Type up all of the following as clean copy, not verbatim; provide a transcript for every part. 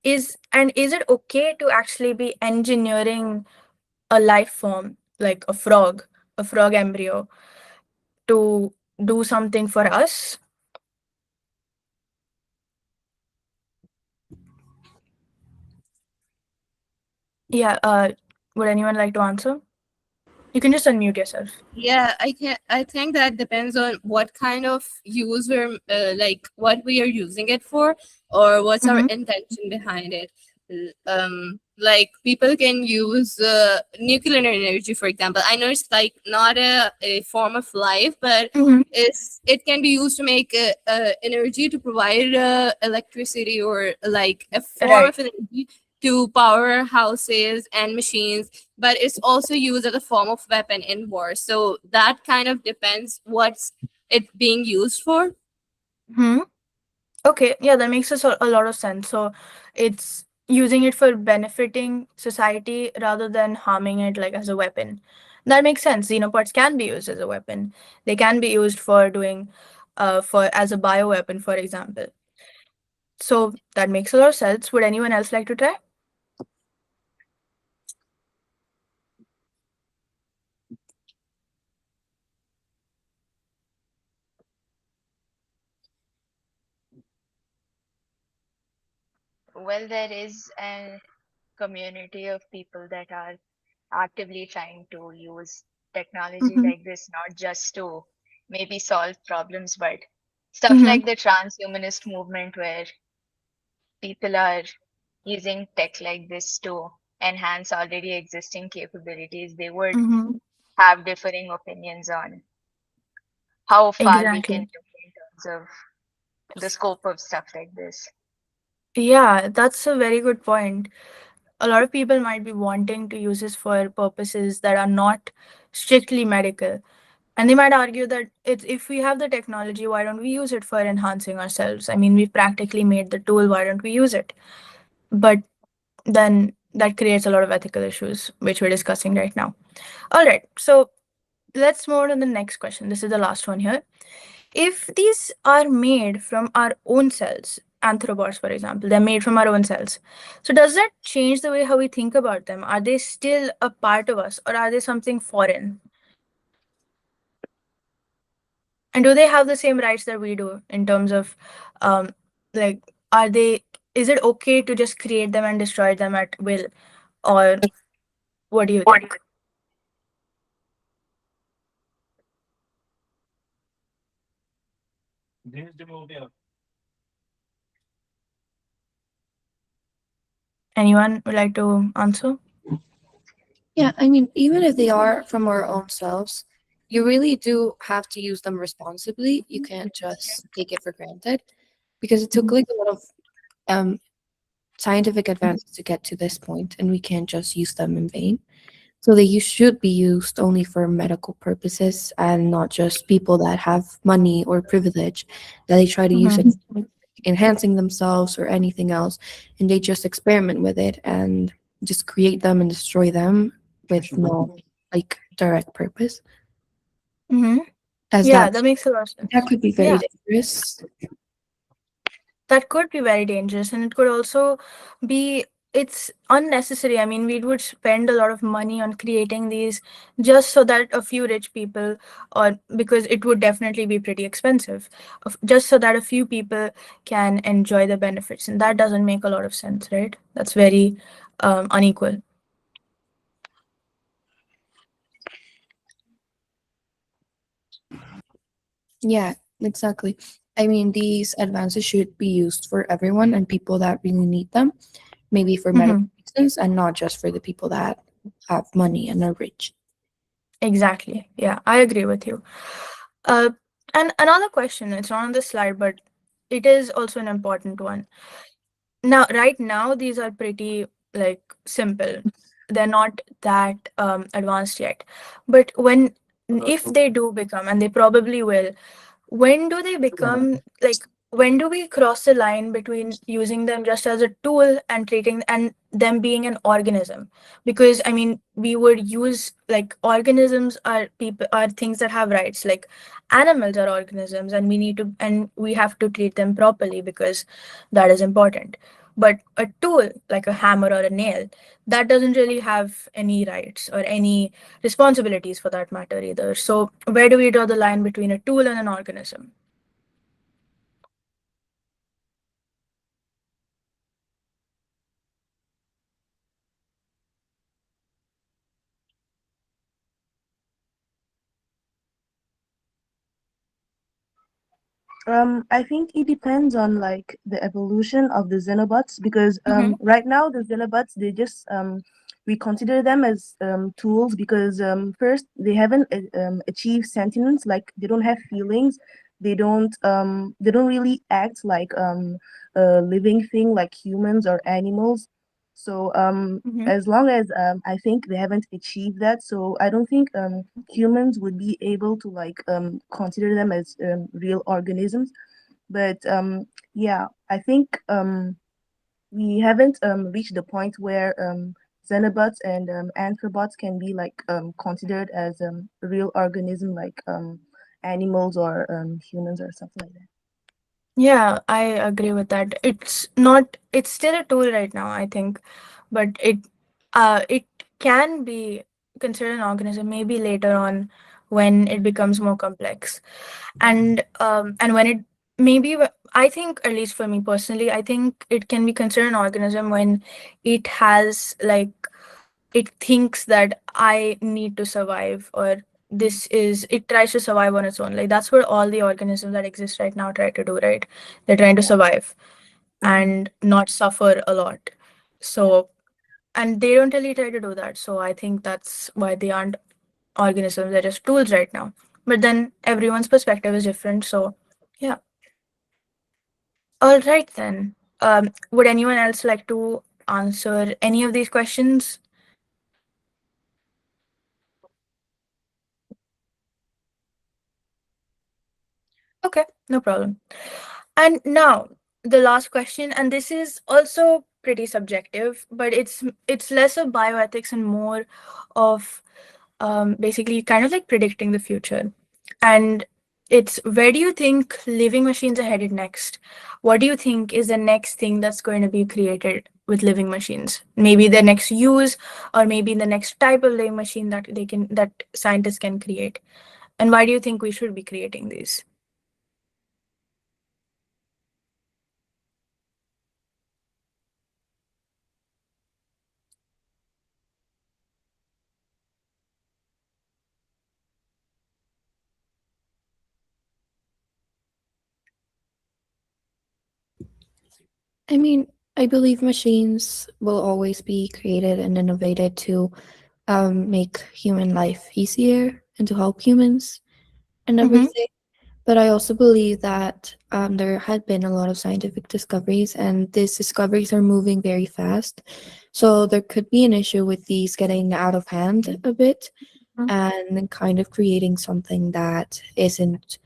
Is it okay to actually be engineering a life form like a frog embryo, to do something for us? Yeah, would anyone like to answer? You can just unmute yourself. Yeah, I can. I think that depends on what kind of use we're like what we are using it for, or what's our Mm-hmm. intention behind it. Like people can use nuclear energy, for example. I know it's like not a form of life, but Mm-hmm. it can be used to make energy to provide electricity, or like a form Right. of energy to power houses and machines, but it's also used as a form of weapon in war. So that kind of depends what's it being used for. Hmm. Okay, yeah, that makes a lot of sense. So it's using it for benefiting society rather than harming it like as a weapon. That makes sense. Xenopods can be used as a weapon. They can be used for doing for as a bioweapon, for example. So that makes a lot of sense. Would anyone else like to try? Well, there is a community of people that are actively trying to use technology Mm-hmm. like this, not just to maybe solve problems, but stuff Mm-hmm. like the transhumanist movement, where people are using tech like this to enhance already existing capabilities. They would Mm-hmm. have differing opinions on how far we can Exactly. look in terms of the scope of stuff like this. Yeah, that's a very good point. A lot of people might be wanting to use this for purposes that are not strictly medical. And they might argue that if we have the technology, why don't we use it for enhancing ourselves? I mean, we've practically made the tool, why don't we use it? But then that creates a lot of ethical issues, which we're discussing right now. All right, so let's move on to the next question. This is the last one here. If these are made from our own cells, anthropods, for example, they're made from our own cells. So does that change the way how we think about them? Are they still a part of us, or are they something foreign? And do they have the same rights that we do in terms of, um, like, are they? Is it okay to just create them and destroy them at will, or what do you think? Anyone would like to answer? Yeah, I mean, even if they are from our own selves, you really do have to use them responsibly. You can't just take it for granted because it took like a lot of um, scientific advances to get to this point, and we can't just use them in vain. So they should be used only for medical purposes and not just people that have money or privilege that they try to use it Mm-hmm. for enhancing themselves or anything else, and they just experiment with it and just create them and destroy them with no like direct purpose. Mm-hmm. As Yeah, that makes a lot of that sense. could be very Yeah, dangerous. that could be very dangerous, and it could also be it's unnecessary. I mean, we would spend a lot of money on creating these just so that a few rich people, or because it would definitely be pretty expensive, just so that a few people can enjoy the benefits, and that doesn't make a lot of sense, right? That's very unequal. Yeah, exactly. I mean, these advances should be used for everyone and people that really need them, maybe for medical Mm-hmm. reasons and not just for the people that have money and are rich. Exactly. Yeah, I agree with you. Uh, and another question, it's not on the slide, but it is also an important one. Now, right now, these are pretty like simple. They're not that advanced yet. But if they do become, and they probably will, when do they become like, when do we cross the line between using them just as a tool and treating and them being an organism? Because I mean, we would use like organisms are people are things that have rights. Like animals are organisms, and we have to treat them properly because that is important. But a tool like a hammer or a nail, that doesn't really have any rights or any responsibilities for that matter either. So where do we draw the line between a tool and an organism? I think it depends on like the evolution of the Xenobots because Mm-hmm. right now the Xenobots they just we consider them as tools because first they haven't achieved sentience, like they don't have feelings, they don't really act like a living thing like humans or animals. So Mm-hmm. as long as I think they haven't achieved that, so I don't think humans would be able to like consider them as real organisms. But yeah, I think we haven't reached the point where xenobots and anthrobots can be like considered as real organism like animals or humans or something like that. Yeah, I agree with that. It's not, it's still a tool right now, I think, but it can be considered an organism maybe later on when it becomes more complex. And when it maybe I think, at least for me personally, I think it can be considered an organism when it has like, it thinks that I need to survive, or this is, it tries to survive on its own. Like that's what all the organisms that exist right now try to do, right? They're trying to Yeah. survive Mm-hmm. and not suffer a lot. So, and they don't really try to do that. So I think that's why they aren't organisms, they're just tools right now. But then everyone's perspective is different. So yeah. All right then. Would anyone else like to answer any of these questions? Okay, no problem. And now the last question, and this is also pretty subjective, but it's less of bioethics and more of basically kind of like predicting the future. And it's, where do you think living machines are headed next? What do you think is the next thing that's going to be created with living machines? Maybe the next use, or maybe the next type of living machine that they can, that scientists can create. And why do you think we should be creating these? I mean, I believe machines will always be created and innovated to make human life easier and to help humans and Mm-hmm. everything. But I also believe that there had been a lot of scientific discoveries, and these discoveries are moving very fast. So there could be an issue with these getting out of hand a bit and kind of creating something that isn't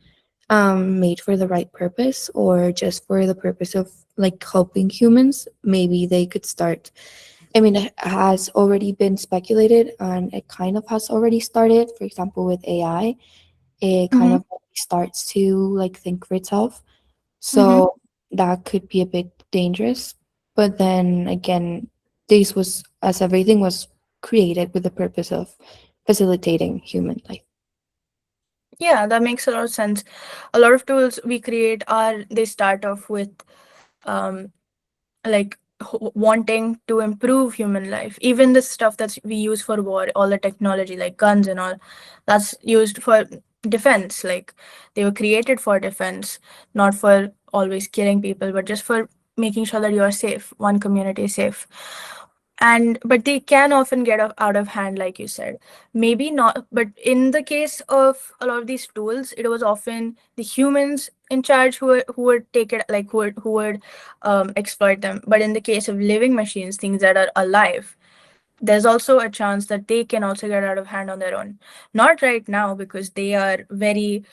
made for the right purpose or just for the purpose of like helping humans. Maybe they could start. I mean, it has already been speculated and it kind of has already started. For example, with AI, it kind Mm-hmm. of starts to like think for itself. Mm-hmm. So that could be a bit dangerous. But then again, this was as everything was created with the purpose of facilitating human life. Yeah, that makes a lot of sense. A lot of tools we create are, they start off with um like wanting to improve human life. Even the stuff that's we use for war, all the technology like guns and all, that's used for defense. Like they were created for defense, not for always killing people, but just for making sure that you're safe, one community is safe. And but they can often get out of hand, like you said. Maybe not, but in the case of a lot of these tools, it was often the humans in charge who would take it, like who would exploit them. But in the case of living machines, things that are alive, there's also a chance that they can also get out of hand on their own. Not right now because they are very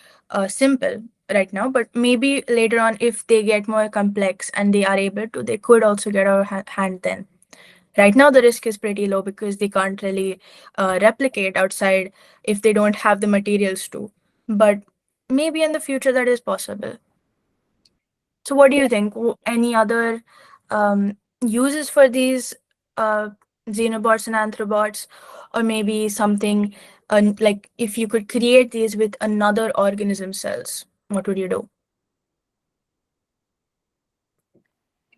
simple right now, but maybe later on, if they get more complex and they are able to, they could also get out of hand then. Right now, the risk is pretty low because they can't really replicate outside if they don't have the materials to. But maybe in the future that is possible. So, what do Yeah. you think? Any other uses for these uh, xenobots and anthrobots, or maybe something like if you could create these with another organism cells, what would you do?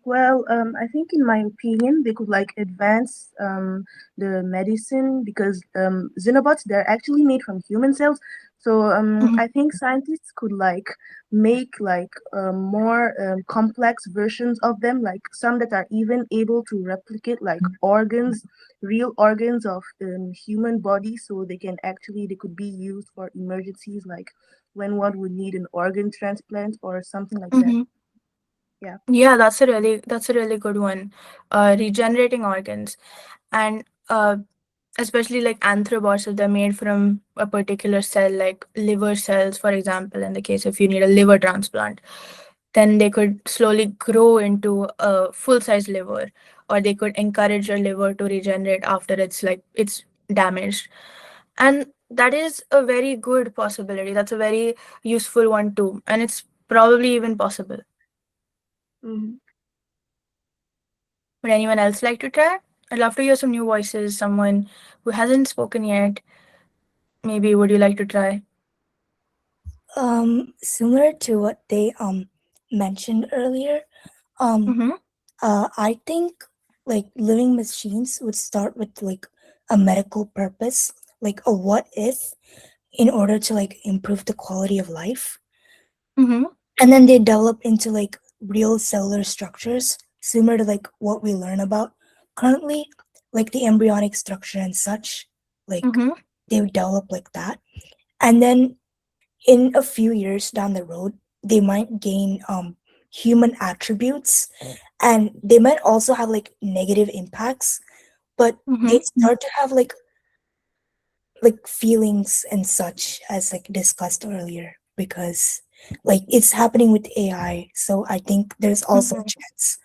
Well, I think in my opinion, they could like advance the medicine because xenobots they're actually made from human cells. So Mhm. I think scientists could like make like more complex versions of them, like some that are even able to replicate like organs, real organs of human body, so they could be used for emergencies, like when one would need an organ transplant or something like that. Mhm. Yeah. Yeah, that's a really good one. Regenerating organs, and especially like anthrobots, if they're made from a particular cell, like liver cells, for example, in the case if you need a liver transplant, then they could slowly grow into a full-size liver, or they could encourage your liver to regenerate after it's damaged. And that is a very good possibility. That's a very useful one too, and it's probably even possible. Mhm. Would anyone else like to try? I'd love to hear some new voices, someone who hasn't spoken yet. Maybe would you like to try? Similar to what they mentioned earlier, um, Mm-hmm. I think like living machines would start with like a medical purpose, like a what if, in order to like improve the quality of life, Mm-hmm. and then they develop into like real cellular structures similar to like what we learn about currently, like the embryonic structure and such. Like Mm-hmm. they would develop like that, and then in a few years down the road they might gain human attributes, and they might also have like negative impacts, but Mm-hmm. they start to have like feelings and such as like discussed earlier, because like it's happening with AI, so I think there's also a Mm-hmm. chance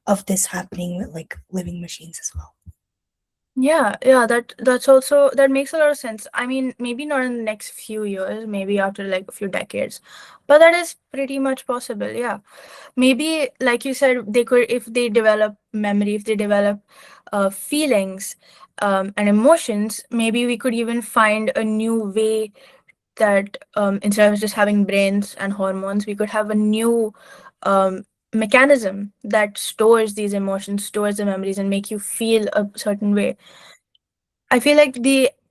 of this happening with like living machines as well. Yeah, yeah, that makes a lot of sense. I mean, maybe not in the next few years, maybe after like a few decades, but that is pretty much possible. Yeah, maybe like you said, they could, if they develop memory, if they develop feelings and emotions, maybe we could even find a new way that instead of just having brains and hormones, we could have a new mechanism that stores these emotions, stores the memories, and make you feel a certain way. I feel like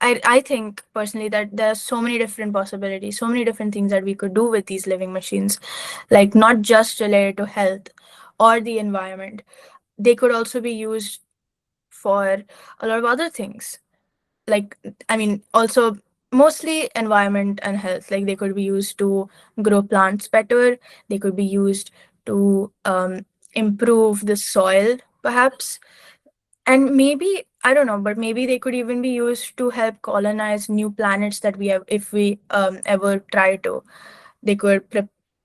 I think personally that there are so many different possibilities, so many different things that we could do with these living machines, like not just related to health or the environment. They could also be used for a lot of other things, like I mean also mostly environment and health. Like they could be used to grow plants better, they could be used to improve the soil perhaps, and maybe I don't know, but maybe they could even be used to help colonize new planets that we have if we ever try to. They could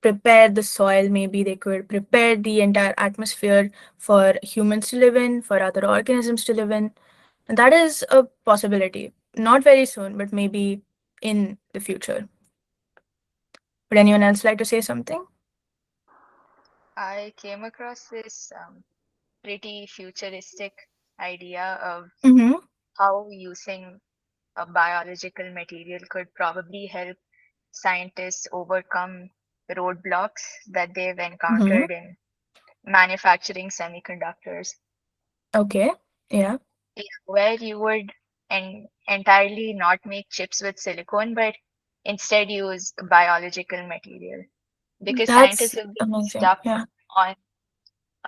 prepare the soil, maybe they could prepare the entire atmosphere for humans to live in, for other organisms to live in. And that is a possibility. Not very soon, but maybe in the future. Would anyone else like to say something? I came across this pretty futuristic idea of Mm-hmm. how using a biological material could probably help scientists overcome roadblocks that they've Mm-hmm. encountered in manufacturing semiconductors. Okay. Yeah. Yeah, where you would entirely not make chips with silicone, but instead use biological material. Because scientists That's have been amazing. stuck Yeah.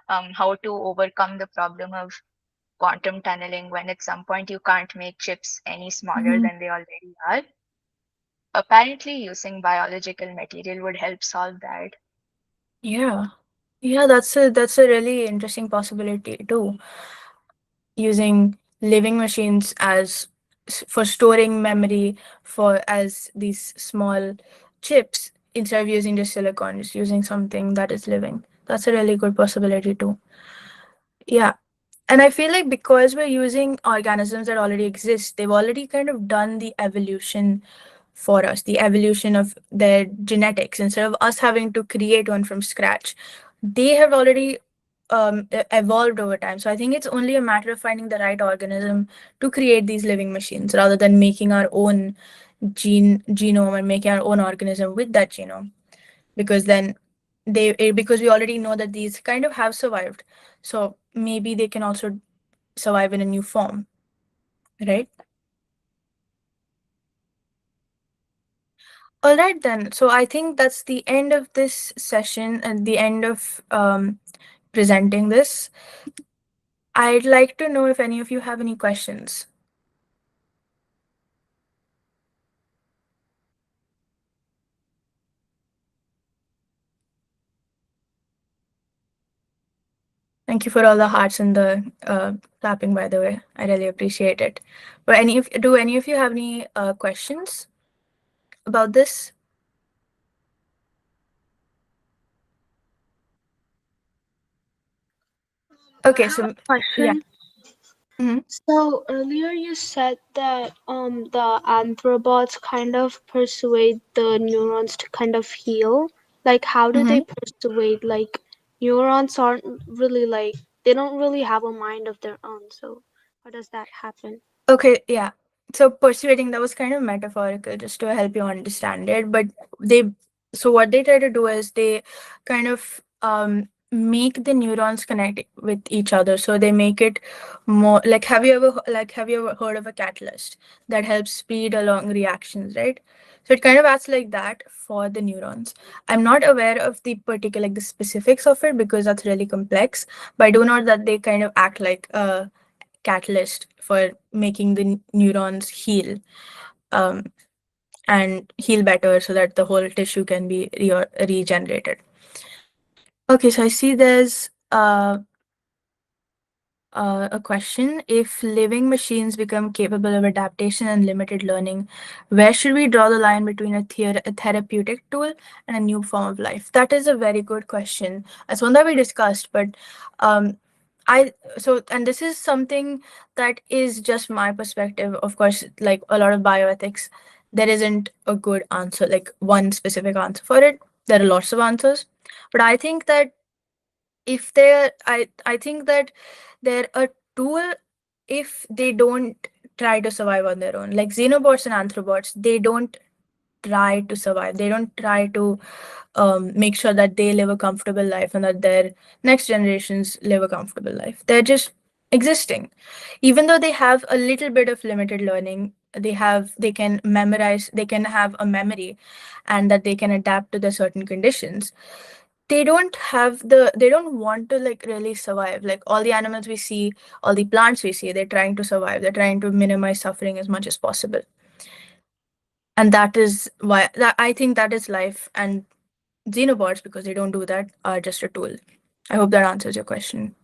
on how to overcome the problem of quantum tunneling when at some point you can't make chips any smaller Mm-hmm. than they already are. Apparently, using biological material would help solve that. Yeah. Yeah, that's a really interesting possibility too. Using living machines as for storing memory, for as these small chips instead of using just silicon, just using something that is living. That's a really good possibility too. Yeah. And I feel like because we're using organisms that already exist, they've already kind of done the evolution for us, the evolution of their genetics, instead of us having to create one from scratch. They have already evolved over time. So I think it's only a matter of finding the right organism to create these living machines rather than making our own genome and making our own organism with that genome, because then because we already know that these kind of have survived, so maybe they can also survive in a new form, right? All right, then. So I think that's the end of this session and the end of presenting this. I'd like to know if any of you have any questions. Thank you for all the hearts and the clapping, by the way. I really appreciate it. But do any of you have any questions about this? Okay, so yeah. Question. Mhm. So earlier you said that the anthrobots kind of persuade the neurons to kind of heal. Like how do they Mhm. persuade? Like neurons aren't really like they don't really have a mind of their own. So how does that happen? Okay, yeah. So persuading, that was kind of metaphorical just to help you understand it. But they, so what they try to do is they kind of make the neurons connect with each other. So they make it more like, have you ever heard of a catalyst that helps speed along reactions, right? So it kind of acts like that for the neurons. I'm not aware of the particular, like the specifics of it because that's really complex, but I do know that they kind of act like catalyst for making the neurons heal, um, and heal better so that the whole tissue can be regenerated. Okay, so I see there's a question. If living machines become capable of adaptation and limited learning, where should we draw the line between a therapeutic tool and a new form of life? That is a very good question. That's one that we discussed, but um, and this is something that is just my perspective. Of course, like a lot of bioethics, there isn't a good answer, like one specific answer for it. There are lots of answers, but I think that if they're I think that they're a tool if they don't try to survive on their own. Like xenobots and anthrobots, they don't try to survive. They don't try to make sure that they live a comfortable life and that their next generations live a comfortable life. They're just existing. Even though they have a little bit of limited learning, they can memorize, they can have a memory, and that they can adapt to the certain conditions. They don't want to like really survive. Like all the animals we see, all the plants we see, they're trying to survive. They're trying to minimize suffering as much as possible. And that is why I think that is life, and xenobots, because they don't do that, are just a tool. I hope that answers your question.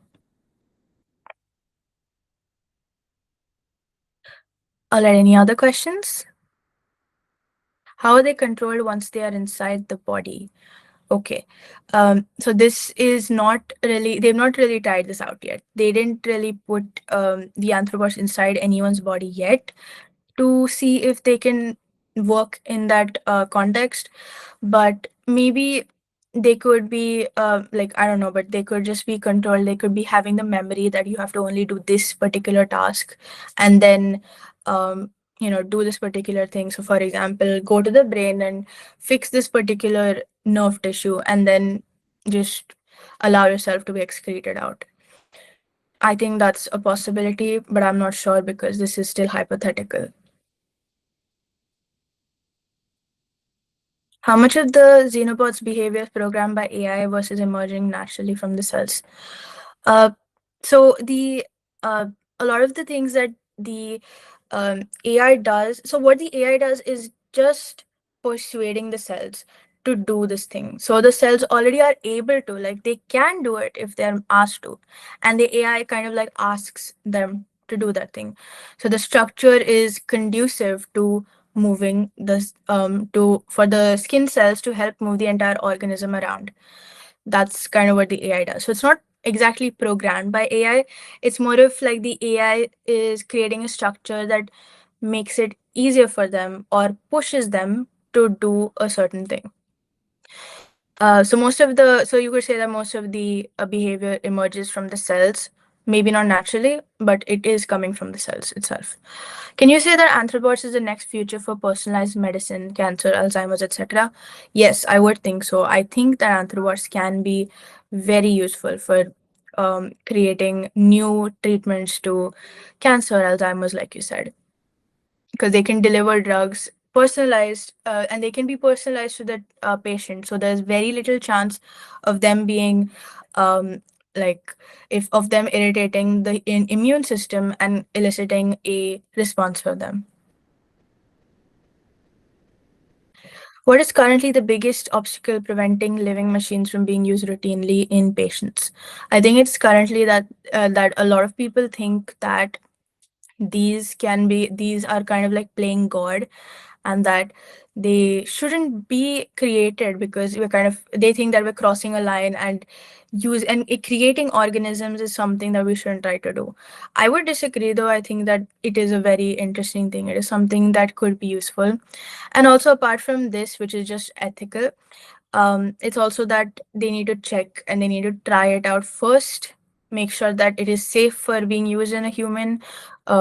All right, any other questions? How are they controlled once they are inside the body? Okay. So this is not really, they've not really tried this out yet. They didn't really put the anthropods inside anyone's body yet to see if they can work in that context. But maybe they could be like, I don't know, but they could just be controlled. They could be having the memory that you have to only do this particular task, and then um, do this particular thing. So for example, go to the brain and fix this particular nerve tissue, and then just allow yourself to be excreted out. I think that's a possibility, but I'm not sure because this is still hypothetical. How much of the xenobot's behavior is programmed by AI versus emerging naturally from the cells? Uh, so the a lot of the things that the AI does. So what the AI does is just persuading the cells to do this thing. So the cells already are able to, like, they can do it if they're asked to, and the AI kind of like asks them to do that thing. So the structure is conducive to moving this to for the skin cells to help move the entire organism around. That's kind of what the AI does. So it's not exactly programmed by AI. It's more of like the AI is creating a structure that makes it easier for them or pushes them to do a certain thing. So you could say that most of the behavior emerges from the cells, maybe not naturally, but it is coming from the cells itself. Can you say that anthropods is the next future for personalized medicine, cancer, Alzheimer's, etc.? Yes, I would think so. I think that anthropods can be very useful for creating new treatments to cancer, Alzheimer's, like you said, because they can deliver drugs personalized, and they can be personalized to the patient, so there's very little chance of them being um, like if of them irritating the immune system and eliciting a response from them. What is currently the biggest obstacle preventing living machines from being used routinely in patients? I think it's currently that a lot of people think that these are kind of like playing God, and that they shouldn't be created because they think that we're crossing a line and creating organisms is something that we shouldn't try to do. I would disagree, though. I think that it is a very interesting thing. It is something that could be useful. And also, apart from this, which is just ethical, it's also that they need to check and they need to try it out first, make sure that it is safe for being used in a human.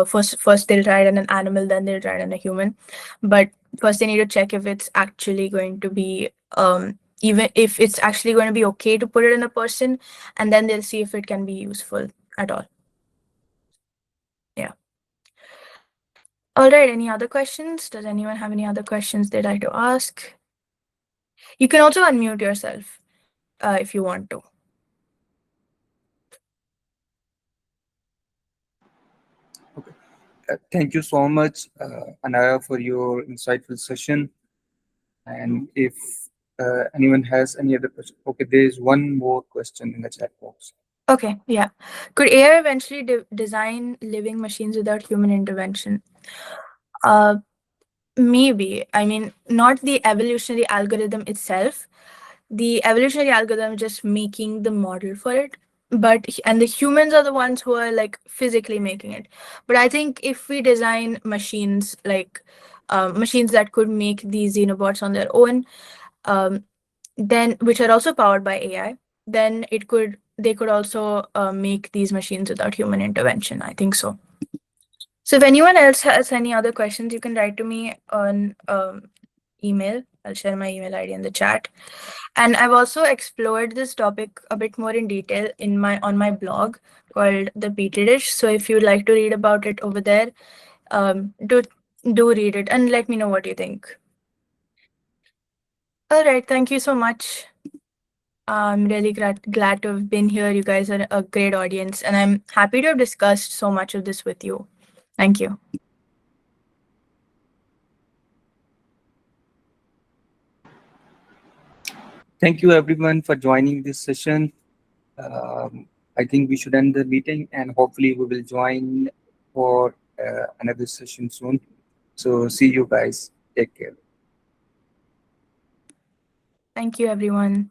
First they'll try it on an animal, then they'll try it on a human. But first they need to check if it's actually going to be even if it's actually going to be okay to put it in a person, and then they'll see if it can be useful at all. Yeah. All right, any other questions? Does anyone have any other questions they'd like to ask? You can also unmute yourself if you want to. Okay. Thank you so much, Anaya, for your insightful session. And if anyone has any other question, okay, there is one more question in the chat box. Okay, yeah. Could AI eventually design living machines without human intervention? Uh, Maybe. I mean, not the evolutionary algorithm itself. The evolutionary algorithm just making the model for it. And the humans are the ones who are like physically making it. But I think if we design machines like machines that could make these xenobots on their own, um, then which are also powered by AI, then they could also make these machines without human intervention. I think so. So if anyone else has any other questions, you can write to me on email. I'll share my email ID in the chat. And I've also explored this topic a bit more in detail on my blog called The Petri Dish. So if you'd like to read about it over there, do read it and let me know what you think. All right, thank you so much. I'm really glad to have been here. You guys are a great audience, and I'm happy to have discussed so much of this with you. Thank you. Thank you everyone for joining this session. I think we should end the meeting, and hopefully we will join for another session soon. So see you guys. Take care. Thank you, everyone.